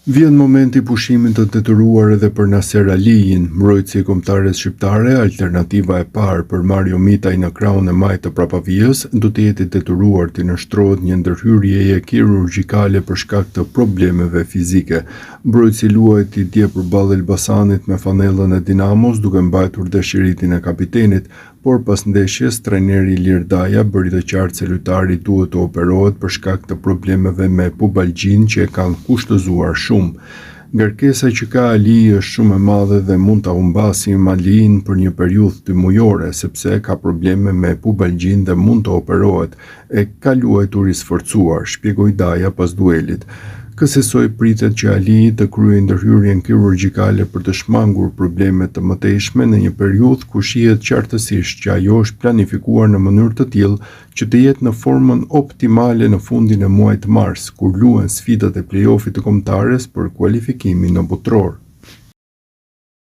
Vjen momenti pushimit të detyruar edhe për Naser Aliyin, mbrojtësi i kombëtares shqiptare. Alternativa e parë për Mario Mitaj në krahun e majtë të Prapavijës do të jetë i detyruar të nështrohet një ndërhyrjeje kirurgjikale për shkak të problemeve fizike. Mbrojtësi luajti dje përballë Elbasanit me fanellën e Dinamos duke mbajtur dashurinë e kapitenit, por pas ndeshjes trajneri Ilir Daja bëri të qartë se lojtari duhet të operohet për shkak të problemeve me pubalgjin që e kanë kushtëzuar shumë. Ngarkesa që ka Ali është shumë e madhe dhe mund ta humbasë Aliin për një periudhë 2 mujore, sepse ka probleme me pubalgjin dhe mund të operohet. E ka luajtur i sforcuar, shpjegoi Daja pas duelit. Kësaj pritet që Ali të kryejë ndërhyrjen kirurgjikale për të shmangur problemet të mëtejshme në një periudhë ku shihet qartësisht që ajo është planifikuar në mënyrë të tillë që të jetë në formën optimale në fundin e muajit mars, kur luhen sfidat e play-offit të kombëtares për kualifikimin në botror.